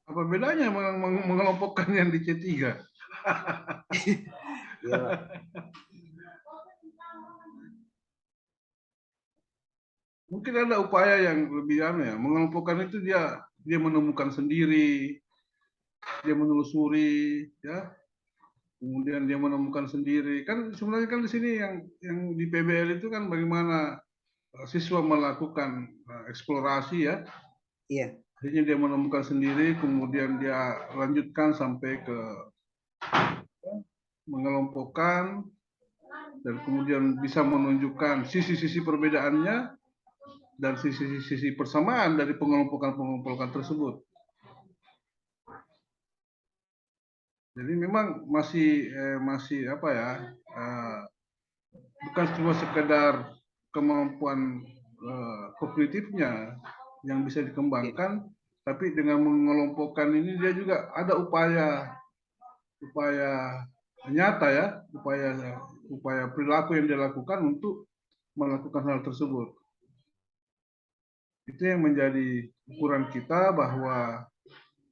S3: Apa bedanya mengelompokkan yang di C3?
S1: Iya, Pak.
S3: Mungkin ada upaya yang lebih mengelompokkan itu dia menemukan sendiri, dia menelusuri, ya, kemudian dia menemukan sendiri. Kan sebenarnya kan di sini yang di PBL itu kan bagaimana siswa melakukan eksplorasi ya.
S1: Iya.
S3: Akhirnya dia menemukan sendiri, kemudian dia lanjutkan sampai ke mengelompokkan dan kemudian bisa menunjukkan sisi-sisi perbedaannya dan sisi-sisi persamaan dari pengelompokan tersebut. Jadi memang masih bukan cuma sekedar kemampuan kognitifnya yang bisa dikembangkan, tapi dengan mengelompokkan ini dia juga ada upaya nyata ya, upaya perilaku yang dia lakukan untuk melakukan hal tersebut. Itu yang menjadi ukuran kita bahwa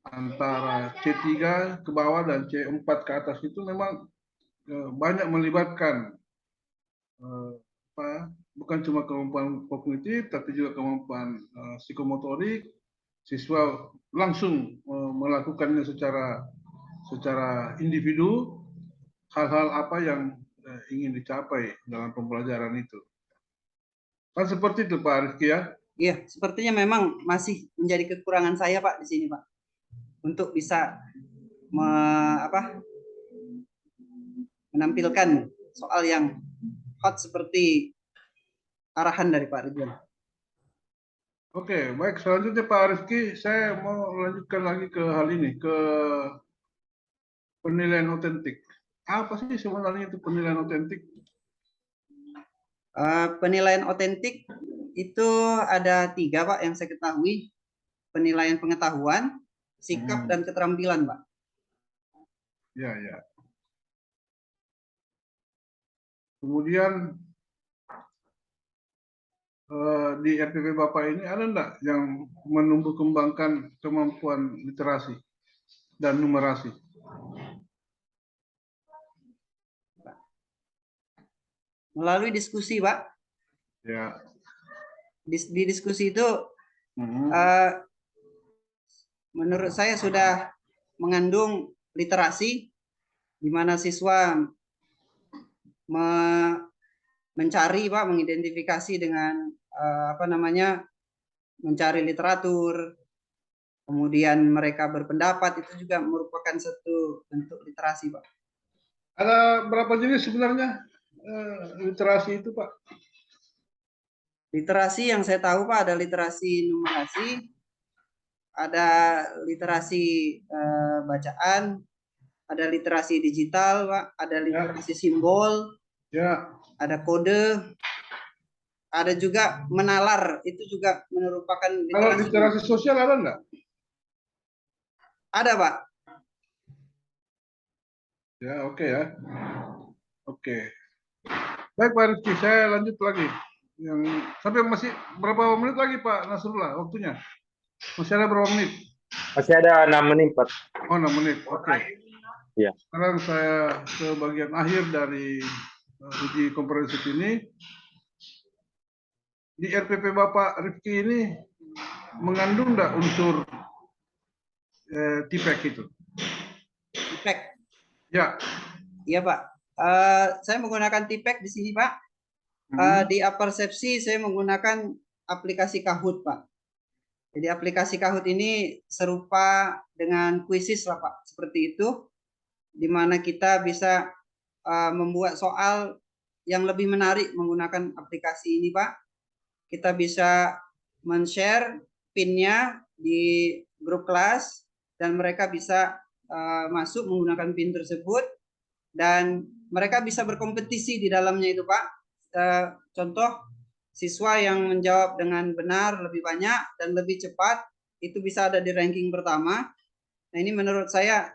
S3: antara C3 ke bawah dan C4 ke atas itu memang banyak melibatkan bukan cuma kemampuan kognitif, tapi juga kemampuan psikomotorik. Siswa langsung melakukannya secara individu, hal-hal apa yang ingin dicapai dalam pembelajaran itu. Kan seperti itu Pak Rizky ya?
S1: Iya, sepertinya memang masih menjadi kekurangan saya Pak di sini Pak, untuk bisa menampilkan soal yang hot seperti arahan dari Pak Ridwan.
S3: Oke, baik. Selanjutnya Pak Rizky, saya mau lanjutkan lagi ke hal ini, ke penilaian otentik. Apa sih sebenarnya itu penilaian otentik?
S1: Penilaian otentik itu ada 3 Pak yang saya ketahui. Penilaian pengetahuan, sikap, dan keterampilan Pak.
S3: Ya, ya. Kemudian di RPP Bapak ini ada enggak yang menumbuh kembangkan kemampuan literasi dan numerasi?
S1: Melalui diskusi Pak.
S3: Ya.
S1: Di diskusi itu menurut saya sudah mengandung literasi, di mana siswa mencari Pak, mengidentifikasi dengan mencari literatur, kemudian mereka berpendapat, itu juga merupakan satu bentuk literasi Pak.
S3: Ada berapa jenis sebenarnya literasi itu Pak?
S1: Literasi yang saya tahu Pak, ada literasi numerasi, ada literasi bacaan, ada literasi digital Pak, ada literasi simbol, ada kode, ada juga menalar, itu juga merupakan literasi.
S3: Kalau literasi sosial ada enggak?
S1: Ada Pak.
S3: Ya, oke ya. Oke. Baik Pak Rizky, saya lanjut lagi. Sampai masih berapa menit lagi Pak Nasrullah waktunya? Masih ada berapa menit?
S5: Masih ada 6 menit Pak.
S3: Oh, 6 menit. Oke.
S5: Ya.
S3: Sekarang saya ke bagian akhir dari uji komprehensif ini. Di RPP Bapak Rifki ini mengandung enggak unsur TPEC itu?
S1: TPEC?
S3: Ya.
S1: Iya Pak. Saya menggunakan TPEC di sini Pak. Di Apersepsi saya menggunakan aplikasi Kahoot Pak. Jadi aplikasi Kahoot ini serupa dengan Quizzes lah Pak, seperti itu, di mana kita bisa membuat soal yang lebih menarik menggunakan aplikasi ini Pak. Kita bisa men-share pin-nya di grup kelas, dan mereka bisa masuk menggunakan pin tersebut, dan mereka bisa berkompetisi di dalamnya itu Pak. Contoh, siswa yang menjawab dengan benar lebih banyak dan lebih cepat, itu bisa ada di ranking pertama. Nah, ini menurut saya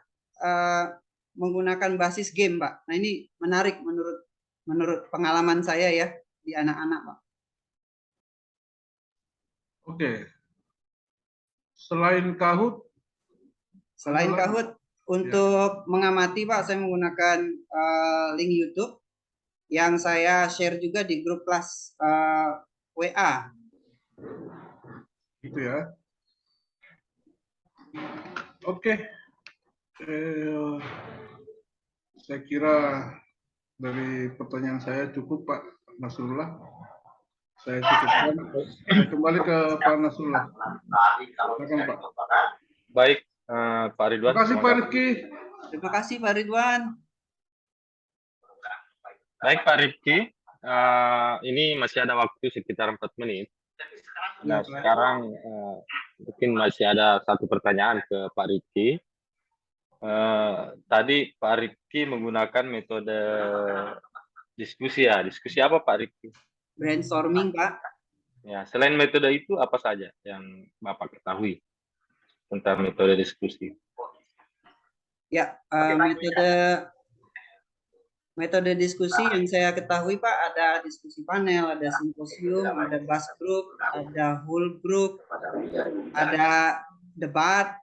S1: menggunakan basis game Pak. Nah, ini menarik menurut pengalaman saya ya di anak-anak Pak.
S3: Oke. Selain Kahoot?
S1: Selain Kahoot, untuk mengamati Pak, saya menggunakan link YouTube yang saya share juga di grup kelas WA.
S3: Gitu ya. Oke. Saya kira dari pertanyaan saya cukup Pak Nasrullah. Saya cukupkan. Saya kembali ke Pak Nasrullah. Silakan Pak.
S5: Baik, Pak Ridwan.
S3: Terima kasih Pak Rizky.
S1: Terima kasih Pak Ridwan.
S5: Baik Pak Rizky, ini masih ada waktu sekitar 4 menit. Nah, sekarang mungkin masih ada satu pertanyaan ke Pak Rizky. Tadi Pak Rizky menggunakan metode diskusi ya. Diskusi apa Pak Rizky?
S1: Brainstorming Pak.
S5: Ya, selain metode itu apa saja yang Bapak ketahui tentang metode diskusi?
S1: Ya, Metode diskusi yang saya ketahui Pak, ada diskusi panel, ada simposium, ada bus group, ada whole group, ada debat,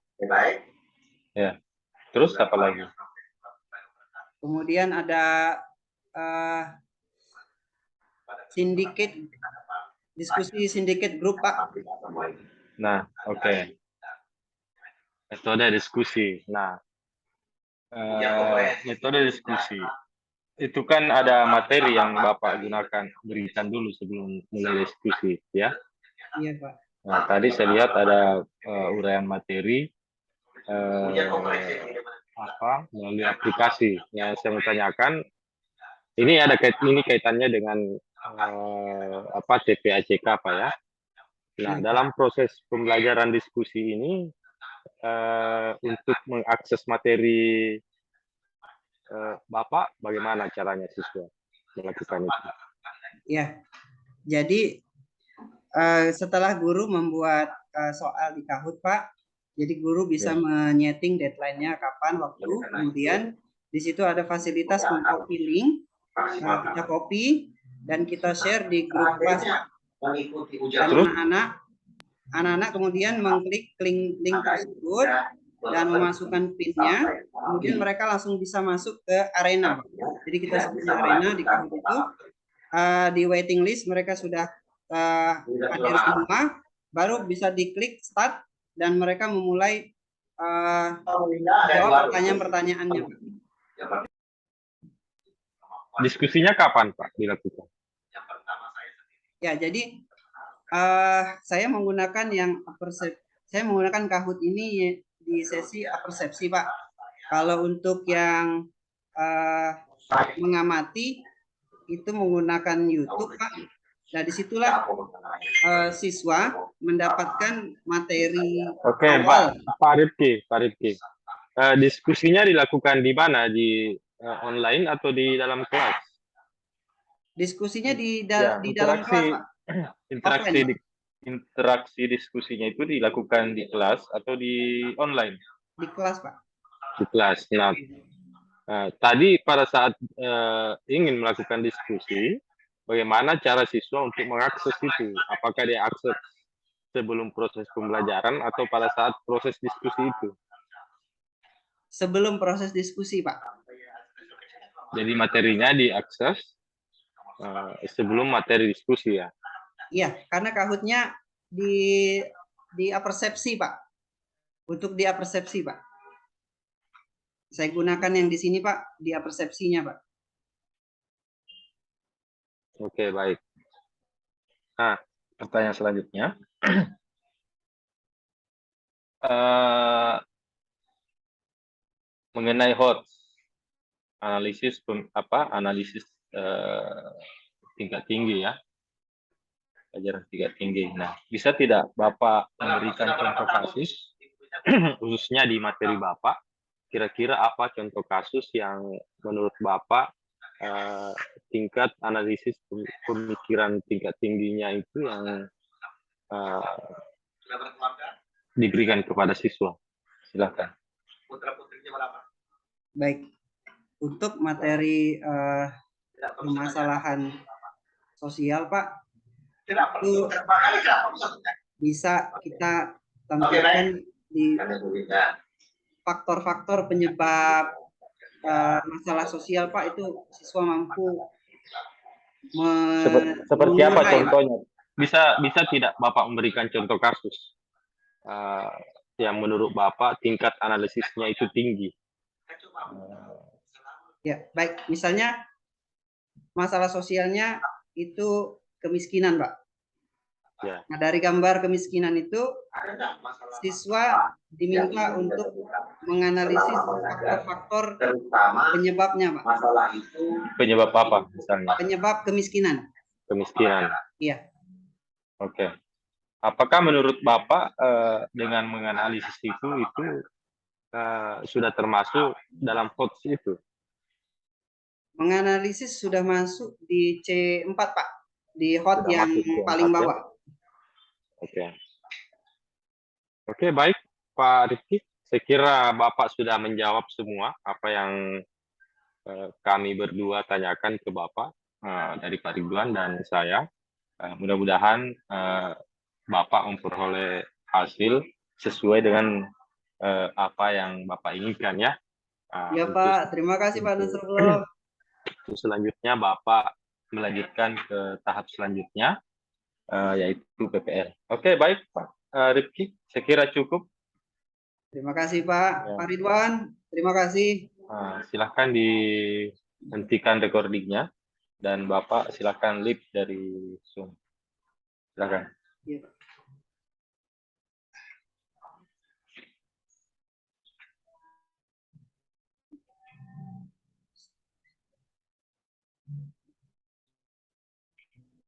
S5: Ya. Terus apa lagi?
S1: kemudian ada syndicate, diskusi syndicate group Pak.
S5: Nah, oke. Metode diskusi. Nah, metode diskusi. Itu kan ada materi yang Bapak gunakan, berikan dulu sebelum mulai diskusi, ya.
S1: Iya Pak.
S5: Nah, tadi saya lihat ada uraian materi melalui aplikasi. Yang saya mau tanyakan, ini ada kaitannya dengan TPACK Pak ya. Nah, dalam proses pembelajaran diskusi ini untuk mengakses materi Bapak, bagaimana caranya siswa melakukan itu?
S1: Ya, jadi setelah guru membuat soal di Kahoot Pak, jadi guru bisa menyeting deadline-nya kapan, waktu, kemudian di situ ada fasilitas mengcopy link, kita copy dan kita share di grup kelas. Dan anak-anak kemudian mengklik link tersebut dan memasukkan PIN-nya, kemudian mereka langsung bisa masuk ke arena. Jadi kita sebutnya arena di Kahoot itu, di waiting list mereka sudah hadir semua, baru bisa diklik start dan mereka memulai jawab pertanyaan-pertanyaannya.
S5: Diskusinya kapan Pak dilakukan?
S1: Ya, jadi saya menggunakan Kahoot ini di sesi persepsi Pak. Kalau untuk yang mengamati itu menggunakan YouTube Pak. Nah, disitulah siswa mendapatkan materi.
S5: Oke, Pak Rifki. Diskusinya dilakukan di mana? Di online atau di dalam kelas?
S1: Diskusinya di dalam kelas Pak.
S5: Interaksi diskusinya itu dilakukan di kelas atau di online?
S1: Di kelas Pak.
S5: Di kelas. Nah, tadi pada saat ingin melakukan diskusi, bagaimana cara siswa untuk mengakses itu? Apakah dia akses sebelum proses pembelajaran atau pada saat proses diskusi itu?
S1: Sebelum proses diskusi Pak.
S5: Jadi materinya diakses sebelum materi diskusi ya?
S1: Iya, karena Kahoot-nya di persepsi Pak. Untuk dia persepsi Pak. Saya gunakan yang di sini Pak, dia persepsinya Pak.
S5: Oke, baik. Nah, pertanyaan selanjutnya. Mengenai HOT, analisis tingkat tinggi ya. Pelajaran tingkat tinggi. Nah, bisa tidak Bapak memberikan contoh kasus khususnya di materi Bapak, kira-kira apa contoh kasus yang menurut Bapak tingkat analisis pemikiran tingkat tingginya itu yang diberikan kepada siswa? Silakan.
S1: Baik. Untuk materi permasalahan sosial Pak, itu bisa kita tampilkan di faktor-faktor penyebab masalah sosial Pak, itu siswa mampu
S5: seperti apa contohnya? Bisa tidak Bapak memberikan contoh kasus yang menurut Bapak tingkat analisisnya itu tinggi?
S1: Ya, baik. Misalnya masalah sosialnya itu kemiskinan, Pak.
S5: Ya.
S1: Nah, dari gambar kemiskinan itu, siswa diminta untuk menganalisis faktor-faktor penyebabnya, Pak.
S5: Penyebab apa misalnya?
S1: Penyebab kemiskinan.
S5: Kemiskinan.
S1: Iya.
S5: Oke. Apakah menurut Bapak dengan menganalisis itu sudah termasuk dalam HOT itu?
S1: Menganalisis sudah masuk di C4, Pak. Di HOT sudah yang paling bawah.
S5: Ya? Oke. Oke, baik Pak Rifki. Saya kira Bapak sudah menjawab semua apa yang kami berdua tanyakan ke Bapak dari Pak Ridwan dan saya. Mudah-mudahan Bapak memperoleh hasil sesuai dengan apa yang Bapak inginkan ya.
S1: Ya Pak, terima kasih Pak Nasrullah.
S5: Selanjutnya Bapak melanjutkan ke tahap selanjutnya, yaitu PPL. Oke, baik Pak Rifki, saya kira cukup.
S1: Terima kasih Pak.
S5: Ya.
S1: Pak Ridwan, terima kasih.
S5: Silahkan dihentikan recordingnya dan Bapak silahkan leave dari Zoom. Silakan.
S1: Ya, Pak.